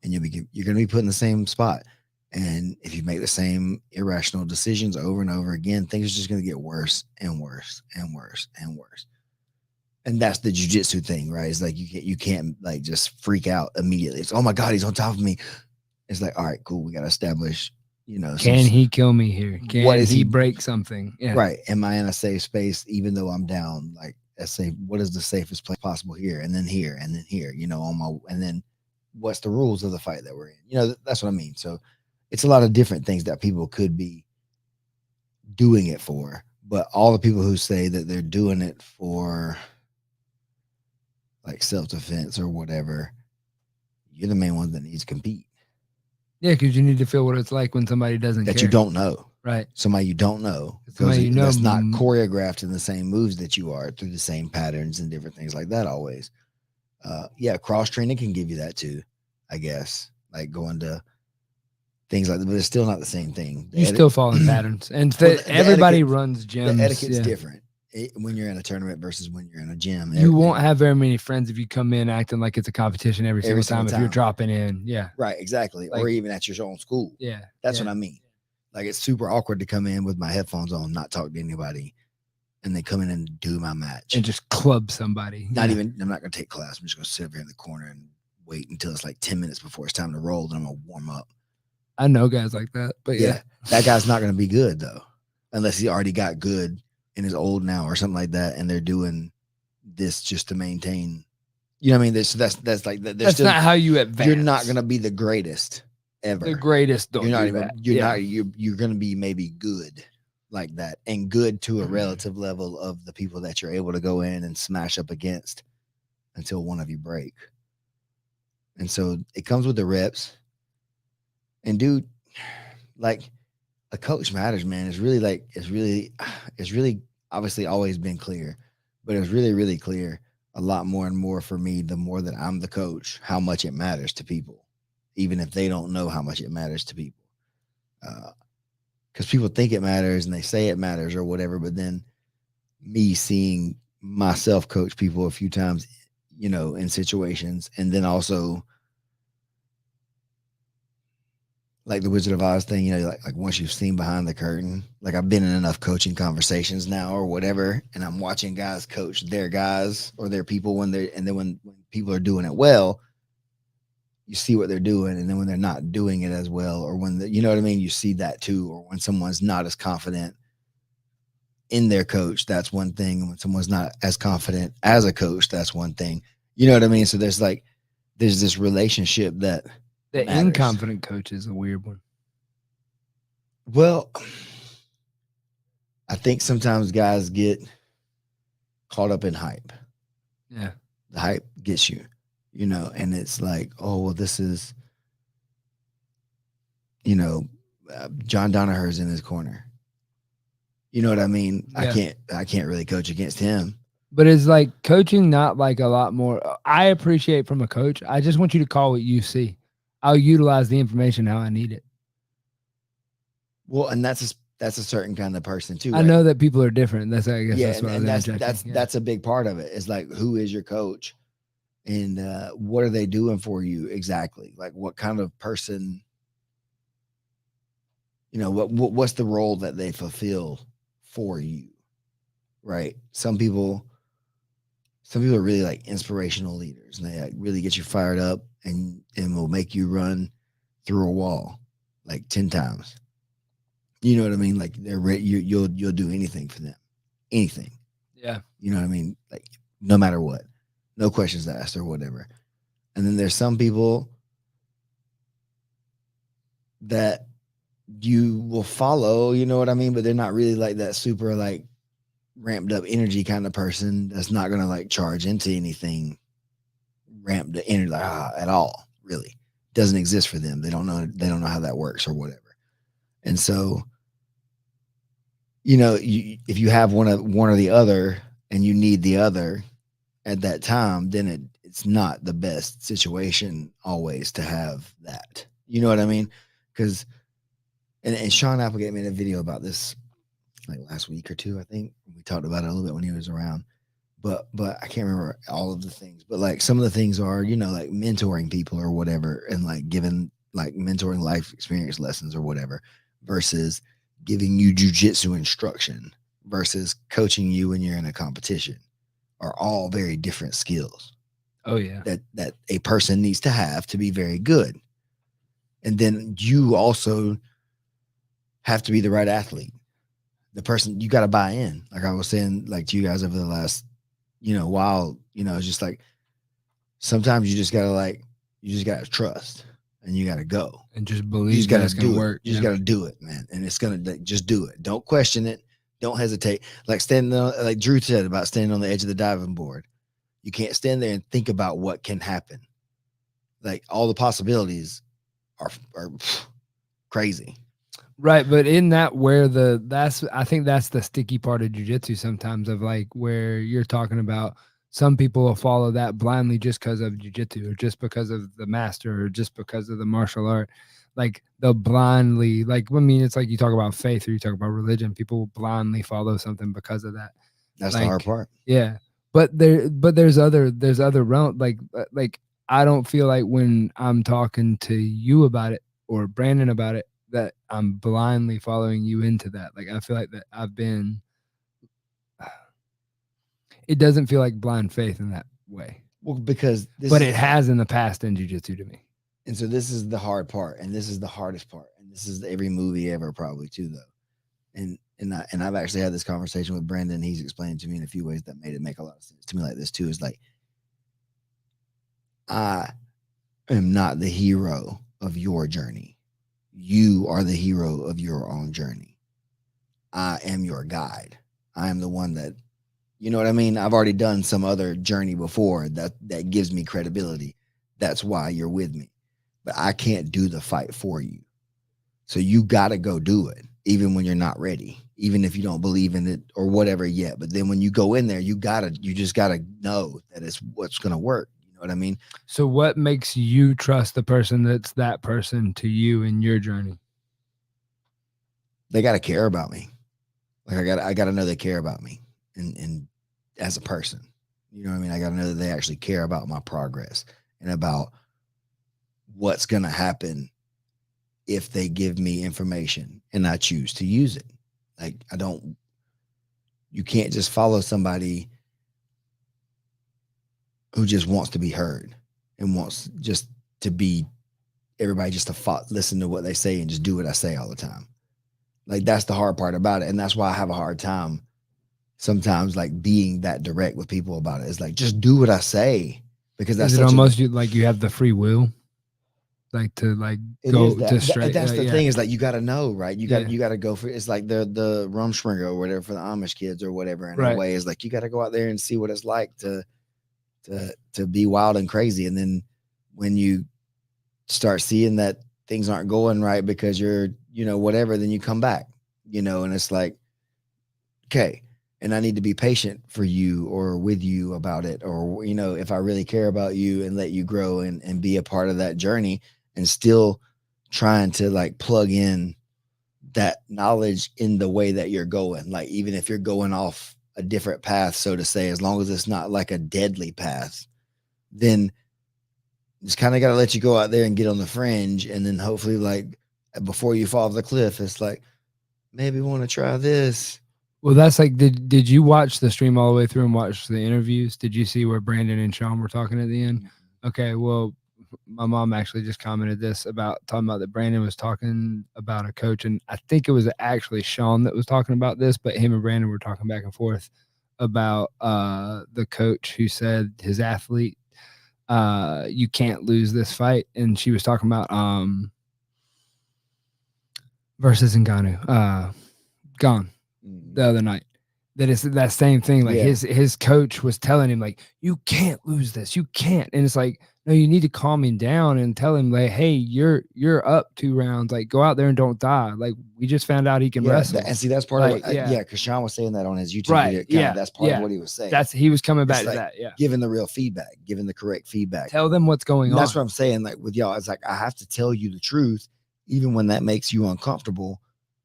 and you're going to be put in the same spot. And if you make the same irrational decisions over and over again, things are just going to get worse and worse and worse and worse. And that's the jujitsu thing, right? It's like you can't like just freak out immediately. It's, oh my god, he's on top of me. It's like, all right, cool, we got to establish, Can he kill me here? what Can is he he break something? Yeah. right? Am I in a safe space even though I'm down? Like, let's say, what is the safest place possible here, and then here, and then here? On my, and then what's the rules of the fight that we're in? That's what I mean. So it's a lot of different things that people could be doing it for, but all the people who say that they're doing it for like self-defense or whatever, you're the main one that needs to compete. Yeah, because you need to feel what it's like when somebody doesn't That care. you don't know. Right. Somebody you don't know. Somebody that's not choreographed in the same moves that you are, through the same patterns and different things like that always. Yeah, cross training can give you that too, I guess. Like going to things like that, but it's still not the same thing. You still fall in patterns. And everybody runs gyms. The etiquette's different when you're in a tournament versus when you're in a gym. You won't have very many friends if you come in acting like it's a competition every single time. If you're dropping in. Yeah. Right, exactly. Like, or even at your own school. Yeah. That's what I mean. Like, it's super awkward to come in with my headphones on, not talk to anybody, and then come in and do my match. And just club somebody. I'm not going to take class. I'm just going to sit over here in the corner and wait until it's like 10 minutes before it's time to roll. Then I'm going to warm up. I know guys like that. But yeah. That guy's not going to be good, though, unless he already got good and is old now or something like that, and they're doing this just to maintain. You know what I mean? That's like that. That's not how you advance. You're not going to be the greatest ever. The greatest. Don't you're not do even. that. You're not. You're going to be maybe good like that, and good to a relative level of the people that you're able to go in and smash up against until one of you break. And so it comes with the reps. And dude, like, a coach matters, man. It's really obviously always been clear, but it's really, really clear a lot more and more for me the more that I'm the coach, how much it matters to people, even if they don't know how much it matters to people. Because people think it matters and they say it matters or whatever, but then me seeing myself coach people a few times, in situations, and then also like the Wizard of Oz thing, like once you've seen behind the curtain, like I've been in enough coaching conversations now or whatever, and I'm watching guys coach their guys or their people when people are doing it well, you see what they're doing. And then when they're not doing it as well, or when you know what I mean? You see that too. Or when someone's not as confident in their coach, that's one thing. And when someone's not as confident as a coach, that's one thing. You know what I mean? So there's this relationship that the matters. Inconfident coach is a weird one. Well, I think sometimes guys get caught up in hype. Yeah. The hype gets you, and it's like, oh, well, this is, John Danaher's in his corner. You know what I mean? Yeah. I can't really coach against him. But is like coaching not like a lot more? I appreciate from a coach. I just want you to call what you see. I'll utilize the information how I need it. Well, and that's a certain kind of person too, I right? know that people are different. That's I guess Yeah, that's what I was and interjecting. Yeah. that's a big part of it. Is like, who is your coach, and what are they doing for you exactly? Like, what kind of person, what's the role that they fulfill for you, right? Some people are really like inspirational leaders, and they like really get you fired up, and will make you run through a wall like 10 times. You know what I mean? Like you'll do anything for them, anything. Yeah. You know what I mean? Like no matter what, no questions asked or whatever. And then there's some people that you will follow. You know what I mean? But they're not really like that super like ramped up energy kind of person. That's not gonna like charge into anything ramped energy like, at all. Really, doesn't exist for them. They don't know. They don't know how that works or whatever. And so if you have one or the other and you need the other at that time, then it's not the best situation always to have that. You know what I mean? Because and Sean Applegate made a video about this like last week or two, I think. We talked about it a little bit when he was around. But I can't remember all of the things. But like some of the things are, like mentoring people or whatever, and like giving like mentoring life experience lessons or whatever, versus giving you jujitsu instruction versus coaching you when you're in a competition are all very different skills Oh yeah. that a person needs to have to be very good. And then you also have to be the right athlete. The person you got to buy in. Like I was saying, like to you guys over the last, while, it's just like sometimes you just gotta trust and you gotta go. And just You just believe that gotta it's gonna do it. work. You just Yeah. gotta do it, man. And it's gonna just do it. Don't question it. Don't hesitate. Like standing on, like Drew said about standing on the edge of the diving board. You can't stand there and think about what can happen. Like all the possibilities are crazy. Right, but in that where that's I think that's the sticky part of jujitsu sometimes of like where you're talking about some people will follow that blindly just because of jujitsu or just because of the master or just because of the martial art. Like they'll blindly like I mean it's like you talk about faith or you talk about religion, people will blindly follow something because of that. That's the hard Like part. yeah. But there's other realm like I don't feel like when I'm talking to you about it or Brandon about it that I'm blindly following you into that. Like I feel like that I've been it doesn't feel like blind faith in that way. Well, because But it has in the past in jujitsu to me. and so this is the hard part, and this is the hardest part, and this is every movie ever probably too though. And I've actually had this conversation with Brandon. He's explained to me in a few ways that made it make a lot of sense to me. Like this too is like I am not the hero of your journey. You are the hero of your own journey. I am your guide. I am the one that, you know what I mean? I've already done some other journey before that gives me credibility. That's why you're with me. But I can't do the fight for you. So you got to go do it, even when you're not ready, even if you don't believe in it or whatever yet. But then when you go in there, you just gotta know that it's what's gonna work. You know what I mean? So what makes you trust the person that's that person to you in your journey? They gotta care about me. Like I gotta know they care about me and as a person. You know what I mean? I gotta know that they actually care about my progress and about what's gonna happen if they give me information and I choose to use it. Like you can't just follow somebody who just wants to be heard and wants just to be everybody just to listen to what they say and just do what I say all the time. Like that's the hard part about it, and that's why I have a hard time sometimes like being that direct with people about it. It's like just do what I say because that's Is it such a almost like you have the free will? Like to like it is go to that, straight that's the yeah. thing is like you got to know, right? Yeah. You got to go for it's like the Rumspringer or whatever for the Amish kids or whatever in a Right. way is like you got to go out there and see what it's like to be wild and crazy, and then when you start seeing that things aren't going right because you're whatever, then you come back, and it's like okay, and I need to be patient for you or with you about it, or if I really care about you and let you grow and be a part of that journey, and still trying to like plug in that knowledge in the way that you're going, like even if you're going off a different path, so to say, as long as it's not like a deadly path, then just kind of got to let you go out there and get on the fringe, and then hopefully like before you fall off the cliff, it's like maybe want to try this. Well, that's like, did you watch the stream all the way through and watch the interviews? Did you see where Brandon and Sean were talking at the end? Okay, well, my mom actually just commented this about talking about that Brandon was talking about a coach, and I think it was actually Sean that was talking about this, but him and Brandon were talking back and forth about the coach who said his athlete, you can't lose this fight, and she was talking about versus Ngannou, gone the other night. That it's that same thing. Like his coach was telling him, like, you can't lose this, you can't. And it's like, no, you need to calm him down and tell him, like, hey, you're up 2 rounds. Like, go out there and don't die. Like, we just found out he can wrestle. And see, that's part of what, because Sean was saying that on his YouTube video. That's part of what he was saying. He was coming back to that. Giving the real feedback, giving the correct feedback. Tell them what's going on. That's what I'm saying. Like with y'all, it's like I have to tell you the truth, even when that makes you uncomfortable.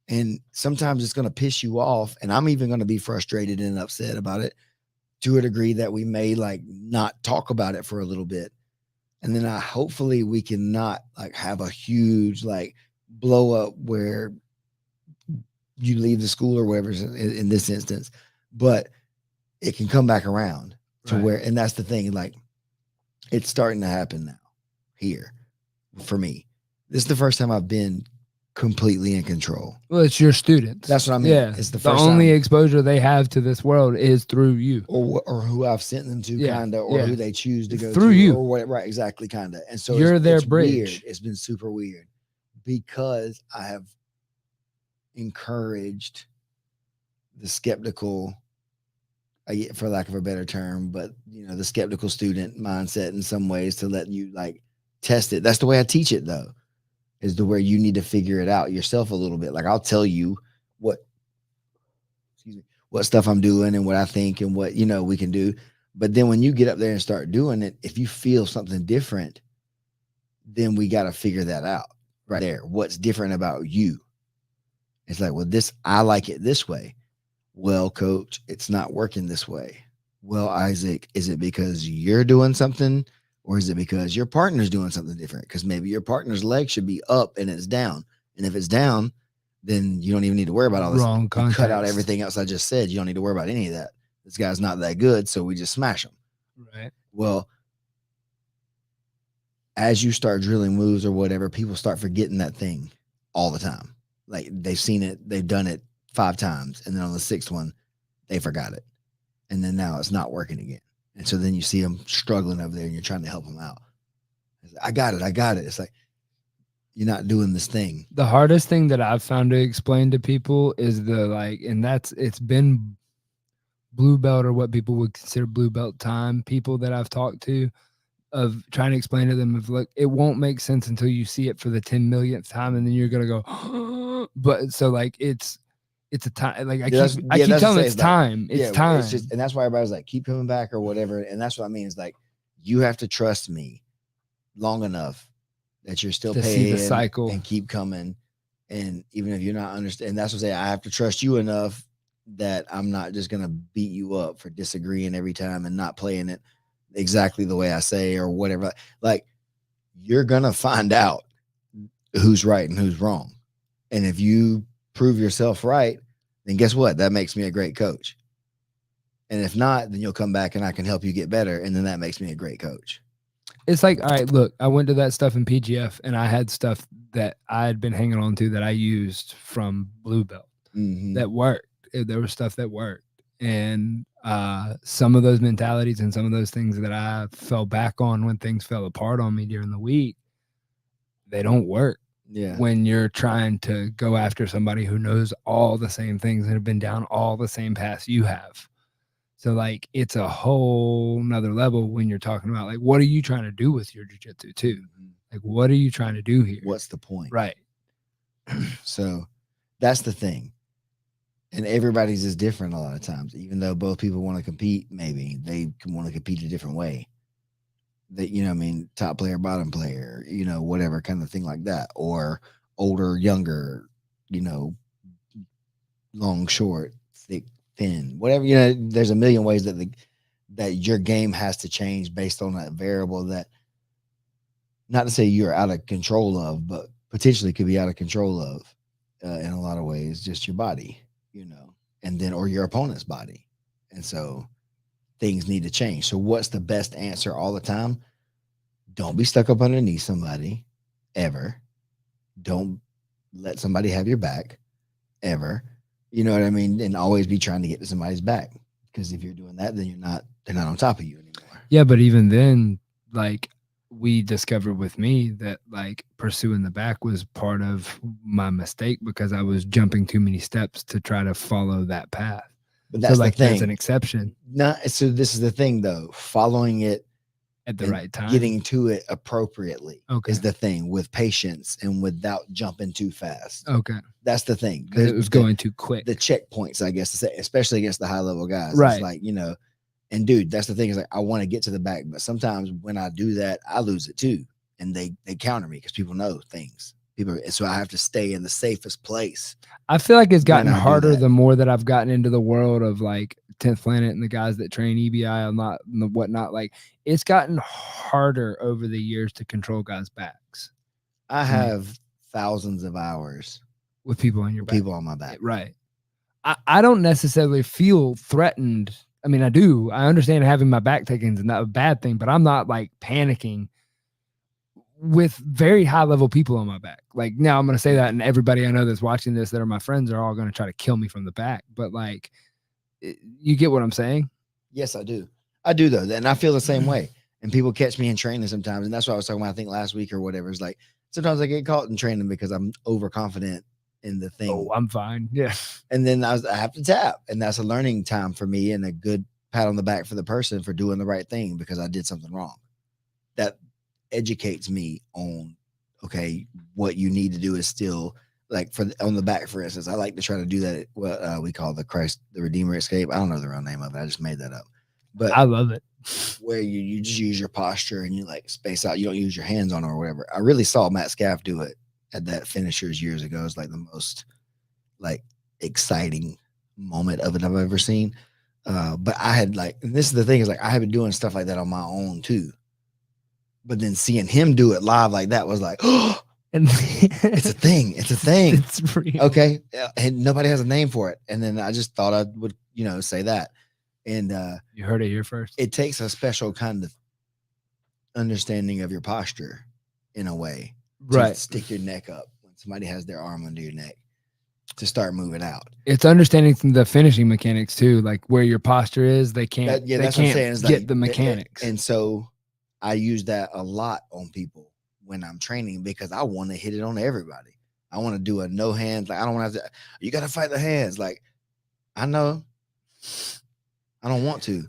And sometimes it's going to piss you off. And I'm even going to be frustrated and upset about it to a degree that we may like not talk about it for a little bit. And then hopefully we can not like have a huge like blow up where you leave the school or whatever in this instance, but it can come back around to where, and that's the thing, like it's starting to happen now here for me. This is the first time I've been completely in control. Well, it's your students. That's what I mean. Yeah, it's the first only exposure they have to this world is through you, or who I've sent them to, kind of, or who they choose to go through to, you, or what. Right, exactly, kind of. And so you're their bridge. Weird. It's been super weird because I have encouraged the skeptical, for lack of a better term, but the skeptical student mindset in some ways to let you like test it. That's the way I teach it, though. Is the where you need to figure it out yourself a little bit. Like I'll tell you what stuff I'm doing and what I think and what, we can do. But then when you get up there and start doing it, if you feel something different, then we got to figure that out right there. What's different about you? It's like, well, I like it this way. Well, coach, it's not working this way. Well, Isaac, is it because you're doing something? Or is it because your partner's doing something different? Because maybe your partner's leg should be up and it's down. And if it's down, then you don't even need to worry about all this. Wrong context. Cut out everything else I just said. You don't need to worry about any of that. This guy's not that good, so we just smash him. Right. Well, as you start drilling moves or whatever, people start forgetting that thing all the time. Like they've seen it, they've done it 5 times, and then on the 6th one, they forgot it. And then now it's not working again. And so then you see them struggling over there and you're trying to help them out. I got it. It's like, you're not doing this thing. The hardest thing that I've found to explain to people is it's been blue belt or what people would consider blue belt time. People that I've talked to of trying to explain to them look, it won't make sense until you see it for the 10 millionth time. And then you're going to go, but so like, it's a time. Like I keep telling them it's time. It's time. It's just, and that's why everybody's like, keep coming back or whatever. And that's what I mean. Is like, you have to trust me long enough that you're still paying the cycle and keep coming. And even if you're not understanding, that's what I say. I have to trust you enough that I'm not just going to beat you up for disagreeing every time and not playing it exactly the way I say or whatever. Like you're going to find out who's right and who's wrong. And if you prove yourself right, then guess what? That makes me a great coach. And if not, then you'll come back and I can help you get better. And then that makes me a great coach. It's like, all right, look, I went to that stuff in PGF and I had stuff that I had been hanging on to that I used from Blue Belt that worked. There was stuff that worked. And some of those mentalities and some of those things that I fell back on when things fell apart on me during the week, they don't work. Yeah. When you're trying to go after somebody who knows all the same things and have been down all the same paths you have. So like, it's a whole nother level when you're talking about like, what are you trying to do with your jiu-jitsu too? Like, what are you trying to do here? What's the point? Right. So that's the thing. And everybody's is different a lot of times. Even though both people want to compete, maybe they want to compete a different way. That you know, what I mean, top player, bottom player, you know, whatever kind of thing like that, or older, younger, you know, long, short, thick, thin, whatever. You know, there's a million ways that that your game has to change based on that variable that not to say you're out of control of, but potentially could be out of control of in a lot of ways, just your body, you know, and then or your opponent's body. And so things need to change. So what's the best answer all the time? Don't be stuck up underneath somebody ever. Don't let somebody have your back ever. You know what I mean? And always be trying to get to somebody's back. Because if you're doing that, then they're not on top of you anymore. Yeah, but even then, like we discovered with me that like pursuing the back was part of my mistake because I was jumping too many steps to try to follow that path. But So that's like the there's thing. an exception Not so this is the thing though. Following it at the and right time. getting to it appropriately Okay. is the thing with patience and without jumping too fast. Okay. That's the thing. Because it was going too quick. The checkpoints, I guess, to say, especially against the high level guys. Right. It's like, you know, and dude, that's the thing is like I want to get to the back, but sometimes when I do that, I lose it too. And they counter me because people know things. So I have to stay in the safest place. I feel like it's gotten when I do harder that. the more that I've gotten into the world of like 10th Planet and the guys that train EBI and not and the whatnot. Like it's gotten harder over the years to control guys' backs I for me. have thousands of hours with people on your with back. people on my back. Right. I don't necessarily feel threatened. I mean, I do. I understand having my back taken is not a bad thing, but I'm not like panicking with very high level people on my back. Like now I'm going to say that, and everybody I know that's watching this that are my friends are all going to try to kill me from the back. But like, you get what I'm saying? Yes, I do. I do though. And I feel the same way. And people catch me in training sometimes. And that's what I was talking about, I think last week or whatever. It's like sometimes I get caught in training because I'm overconfident in the thing. Oh, I'm fine. Yeah. And then I have to tap. And that's a learning time for me and a good pat on the back for the person for doing the right thing because I did something wrong. That educates me on, okay, what you need to do is still like on the back, for instance. I like to try to do that. What we call the Redeemer escape. I don't know the real name of it. I just made that up. But I love it. Where you just use your posture and you like space out. You don't use your hands on it or whatever. I really saw Matt Scaff do it at that finishers years ago. It's like the most like exciting moment of it I've ever seen. But I had like, and this is the thing is like I have been doing stuff like that on my own too. But then seeing him do it live like that was like, oh, and it's a thing. It's a thing. It's real. Okay. And nobody has a name for it. And then I just thought I would, say that. And you heard it here first. It takes a special kind of understanding of your posture in a way. Right. Stick your neck up when somebody has their arm under your neck to start moving out. It's understanding the finishing mechanics too, like where your posture is. They can't. That's what I'm saying. Is get like, the mechanics. And so I use that a lot on people when I'm training because I want to hit it on everybody. I want to do a no hands. Like I don't want to. You got to fight the hands. Like I know. I don't want to.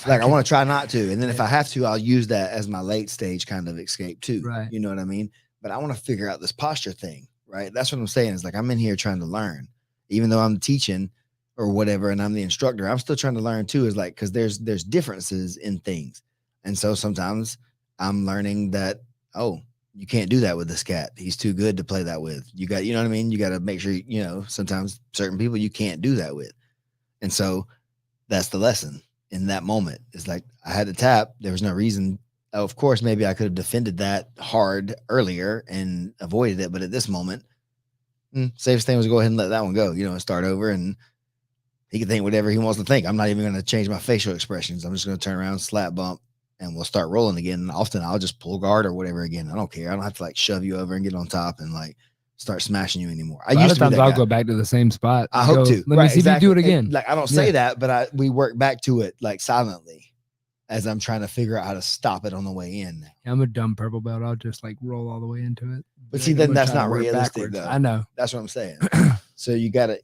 I want to try not to. And then if I have to, I'll use that as my late stage kind of escape too. Right. You know what I mean? But I want to figure out this posture thing, right? That's what I'm saying. Is like I'm in here trying to learn. Even though I'm teaching or whatever and I'm the instructor, I'm still trying to learn too. Is like because there's differences in things. And so sometimes I'm learning that, oh, you can't do that with this cat. He's too good to play that with. You got, you know what I mean? You got to make sure, sometimes certain people you can't do that with. And so that's the lesson in that moment. It's like I had to tap. There was no reason. Of course, maybe I could have defended that hard earlier and avoided it. But at this moment, safest thing was go ahead and let that one go, and start over. And he can think whatever he wants to think. I'm not even going to change my facial expressions. I'm just going to turn around, slap bump, and we'll start rolling again. And often I'll just pull guard or whatever again. I don't care. I don't have to like shove you over and get on top and like start smashing you anymore. A lot of times I'll go back to the same spot. I hope to. Let me see if you do it again. Like I don't say that, but we work back to it like silently as I'm trying to figure out how to stop it on the way in. I'm a dumb purple belt. I'll just like roll all the way into it. But see, then that's not realistic though. I know. That's what I'm saying. So you gotta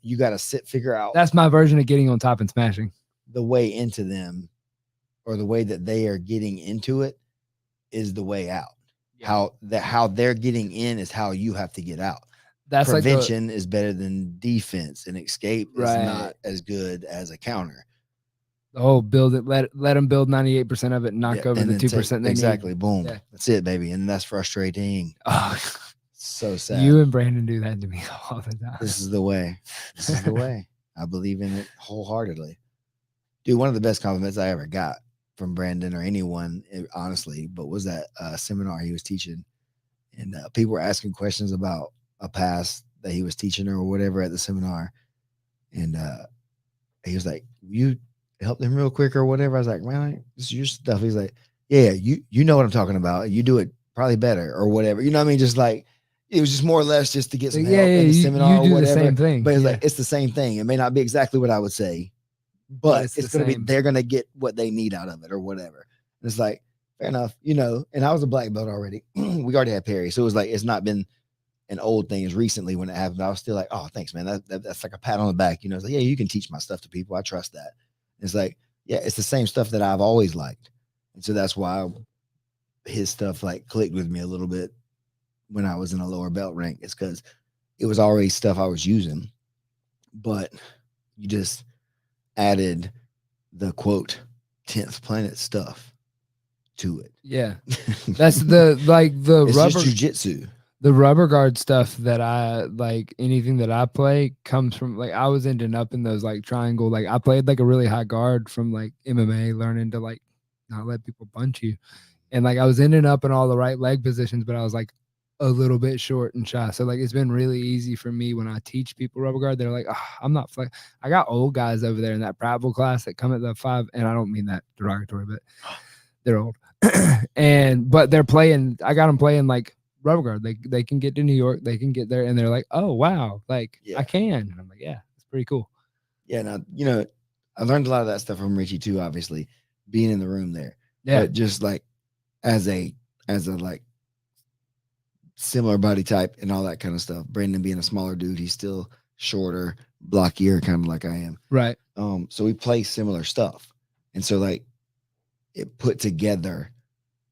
figure out. That's my version of getting on top and smashing. The way into them, or the way that they are getting into it, is the way out. Yeah. How they're getting in is how you have to get out. that's like prevention is better than defense, and escape is right. not as good as a counter. Oh, build it. Let them build 98% of it and Yeah, knock over and the then take 2% they exactly, need. boom. Yeah. That's it, baby. And that's frustrating. Oh, So sad. you and Brandon do that to me all the time. This is the way. This is the way. I believe in it wholeheartedly. Dude, one of the best compliments I ever got from Brandon or anyone, honestly, but was that seminar he was teaching. And people were asking questions about a pass that he was teaching or whatever at the seminar. And he was like, "You help them real quick or whatever." I was like, "Man, this is your stuff." He's like, "Yeah, you know what I'm talking about. You do it probably better or whatever." You know what I mean? Just like it was just more or less just to get some Like, yeah, help yeah, in the you seminar or do the whatever. same thing. But it's Yeah. like it's the same thing. It may not be exactly what I would say, But but it's it's the gonna be same. they're gonna get what they need out of it or whatever. And it's like fair enough, you know. And I was a black belt already. We already had Perry, so it was like it's not been an old thing. Is recently when it happened. I was still like, "Oh, thanks, man. That's like a pat on the back." You know, it's like, "Yeah, you can teach my stuff to people. I trust that." It's like, yeah, it's the same stuff that I've always liked, and so that's why his stuff like clicked with me a little bit when I was in a lower belt rank. It's because it was already stuff I was using, but you just added the quote 10th planet stuff to it. Yeah. That's the like the it's rubber just jujitsu. the rubber guard stuff that I like anything that I play comes from like I was ending up in those like triangle like I played like a really high guard from like MMA learning to like not let people punch you. And like I was ending up in all the right leg positions, but I was like a little bit short and shy. So like it's been really easy for me when I teach people rubber guard. They're like, oh, I'm not flex. I got old guys over there in that Prattville class that come at the 5, and I don't mean that derogatory, but they're old. And but they're playing. I got them playing like rubber guard. They can get to New York. They can get there, and they're like, oh wow, like Yeah. I can. And I'm like, yeah, it's pretty cool. Yeah. Now you know I learned a lot of that stuff from Richie too. Obviously, being in the room there. Yeah. But just like as a like similar body type and all that kind of stuff. Brandon being a smaller dude, he's still shorter, blockier, kind of like I am. Right. So we play similar stuff, and so like it put together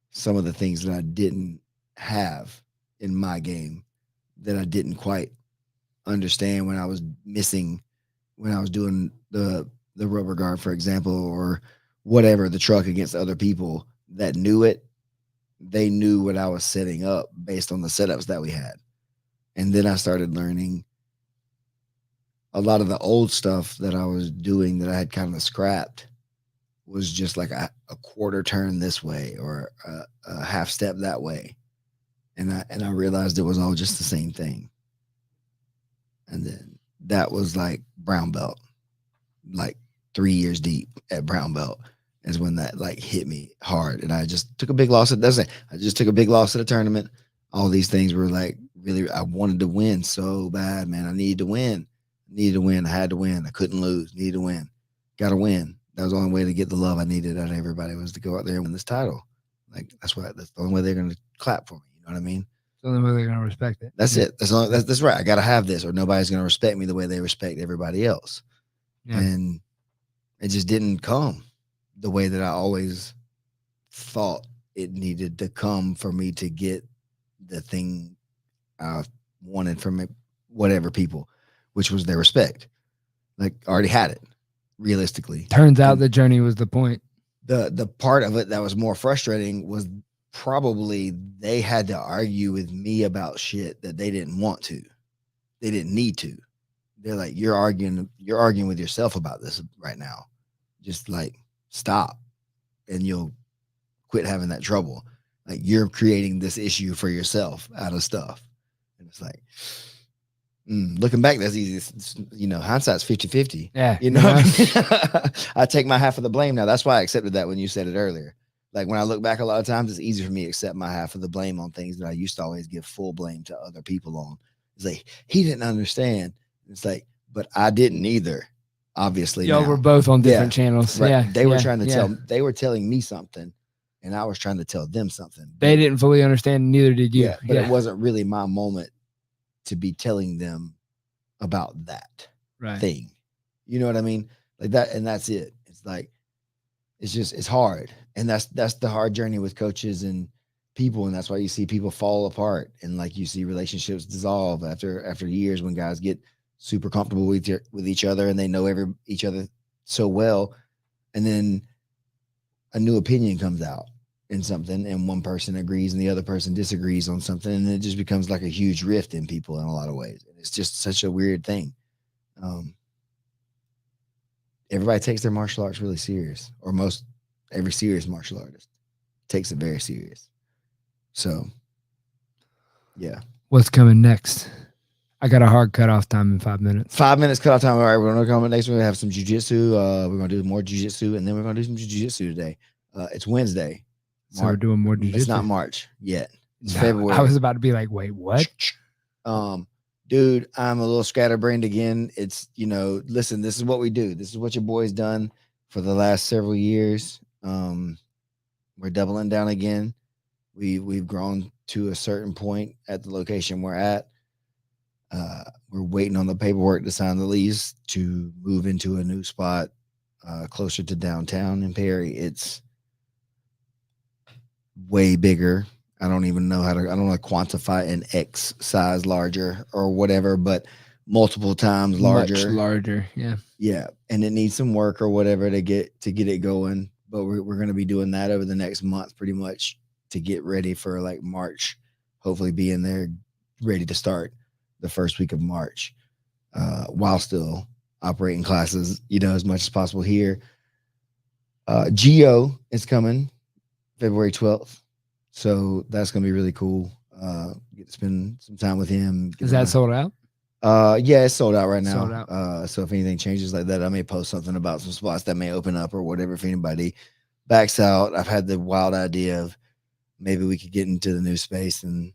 some of the things that I didn't have in my game that I didn't quite understand when I was missing when I was doing the rubber guard, for example, or whatever, the truck against other people that knew it. They knew what I was setting up based on the setups that we had. And then I started learning a lot of the old stuff that I was doing that I had kind of scrapped was just like a quarter turn this way or a half step that way. And I realized it was all just the same thing. And then that was like brown belt, like 3 years deep at brown belt is when that like hit me hard. And I just took a big loss. I just took a big loss at a tournament. All these things were like really, I wanted to win so bad, man. I needed to win. I had to win. I couldn't lose. Needed to win. Got to win. That was the only way to get the love I needed out of everybody was to go out there and win this title. Like that's the only way they're going to clap for me. You know what I mean? The only way they're gonna respect it. That's it. That's right. I got to have this, or nobody's going to respect me the way they respect everybody else. Yeah. And it just didn't come the way that I always thought it needed to come for me to get the thing I wanted from it, whatever people, which was their respect. Like I already had it, realistically. Turns out the journey was the point. The part of it that was more frustrating was probably they had to argue with me about shit that they didn't want to. They didn't need to. They're like, you're arguing with yourself about this right now. Just like stop and you'll quit having that trouble. Like you're creating this issue for yourself out of stuff. And it's like, looking back, that's easy. You know, hindsight's 50-50. Yeah. You know, yeah. I take my half of the blame now. That's why I accepted that when you said it earlier. Like when I look back a lot of times, it's easy for me to accept my half of the blame on things that I used to always give full blame to other people on. It's like, he didn't understand. It's like, but I didn't either. Obviously, y'all were both on different channels. Right. Yeah, they were trying to they were telling me something, and I was trying to tell them something. They didn't fully understand, neither did you. Yeah, but it wasn't really my moment to be telling them about that thing. You know what I mean? Like that, and that's it. It's like it's hard, and that's the hard journey with coaches and people, and that's why you see people fall apart, and like you see relationships dissolve after years when guys get super comfortable with each other and they know each other so well, and then a new opinion comes out in something, and one person agrees and the other person disagrees on something, and it just becomes like a huge rift in people in a lot of ways. And it's just such a weird thing. Um, Everybody takes their martial arts really serious, or most every serious martial artist takes it very serious. So, yeah. What's coming next? I got a hard cutoff time in 5 minutes. 5 minutes cutoff time. All right, we're gonna come next. We're gonna have some jujitsu. We're gonna do more jujitsu, and then we're gonna do some jujitsu today. It's Wednesday. So we're doing more It's not jujitsu. March yet. It's No, February. I was about to be like, wait, what? Dude, I'm a little scatterbrained again. It's, listen, this is what we do. This is what your boy's done for the last several years. We're doubling down again. We've grown to a certain point at the location we're at. We're waiting on the paperwork to sign the lease to move into a new spot closer to downtown in Perry. It's way bigger. I don't even know I don't want to quantify an X size larger or whatever, but multiple times larger. Much larger, yeah. Yeah, and it needs some work or whatever to get it going. But we're going to be doing that over the next month, pretty much, to get ready for like March. Hopefully, being there, ready to start the first week of March, while still operating classes, as much as possible here. Geo is coming February 12th. So that's going to be really cool. Get to spend some time with him. Is that sold out? Yeah, it's sold out right now. Sold out. So if anything changes like that, I may post something about some spots that may open up or whatever. If anybody backs out, I've had the wild idea of maybe we could get into the new space and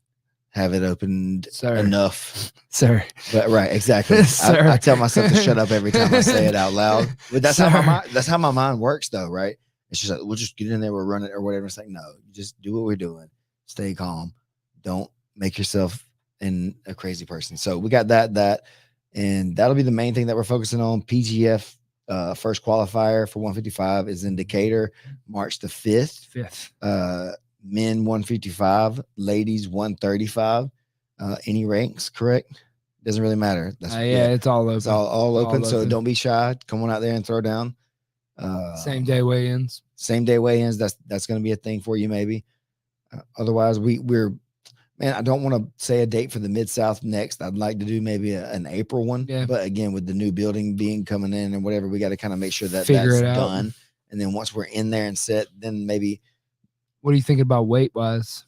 have it opened enough. Sir. But right, exactly. I tell myself to shut up every time I say it out loud. But that's how my mind works though, right? It's just like, we'll just get in there, we'll run it or whatever. It's like, no, you just do what we're doing. Stay calm. Don't make yourself in a crazy person. So we got that, and that'll be the main thing that we're focusing on. PGF first qualifier for 155 is in Decatur, March the 5th. Men 155, ladies 135. Any ranks, correct? Doesn't really matter. It's all open. It's all open. So don't be shy. Come on out there and throw down. Same day weigh-ins. That's going to be a thing for you, maybe. Otherwise, we're man. I don't want to say a date for the Mid-South next. I'd like to do maybe an April one. Yeah. But again, with the new building coming in and whatever, we got to kind of make sure that that's done. And then once we're in there and set, then maybe. What are you thinking about weight wise?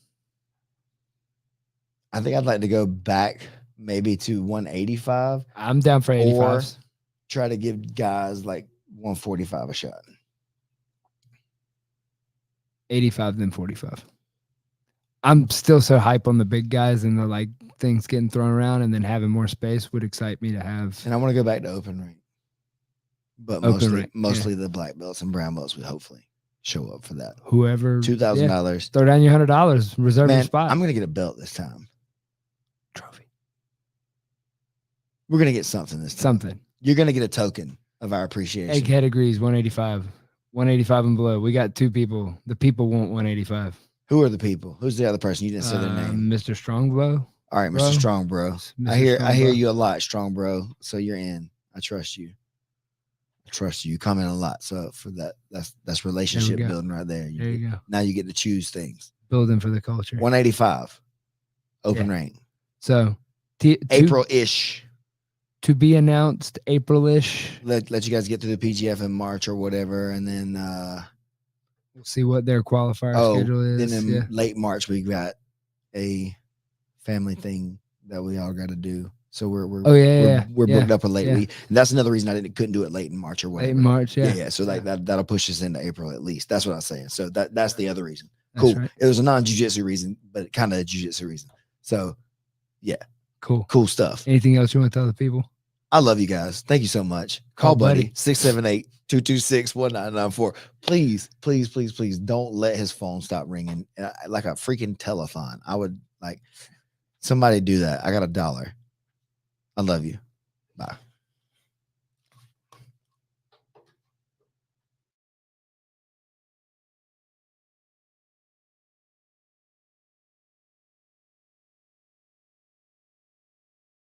I think I'd like to go back maybe to 185. I'm down for 85. Or try to give guys like 145 a shot. 85 then 45. I'm still so hype on the big guys and the like things getting thrown around, and then having more space would excite me to have. And I want to go back to open rank. But mostly the black belts and brown belts would hopefully show up for that. Whoever $2,000. Throw down your $100. Reserve your spot. I'm gonna get a belt this time. Trophy. We're gonna get something this time. Something. You're gonna get a token of our appreciation. Egghead agrees. 185. 185 and below. We got two people. The people want 185. Who are the people? Who's the other person? You didn't say their name. Mr. Strongbro. All right, Mr. Strong Bro. I hear you a lot, Strong Bro. So you're in. I trust you. You comment a lot. So for that's relationship building right there. There you go. Now you get to choose things. Building for the culture. 185. Open rank. So April-ish. To be announced April-ish. Let you guys get through the PGF in March or whatever, and then we'll see what their qualifier schedule is. Then in late March we got a family thing that we all got to do. So we're booked up a late week, and that's another reason I couldn't do it late in March or whatever. Late in March, yeah. So like that'll push us into April at least. That's what I'm saying. So that's the other reason. That's cool. Right. It was a non-jiu-jitsu reason, but kind of a jiu-jitsu reason. So yeah, cool stuff. Anything else you want to tell the people? I love you guys. Thank you so much. Call buddy 678-226-1994. Please don't let his phone stop ringing like a freaking telethon. I would like somebody do that. I got $1. I love you. Bye.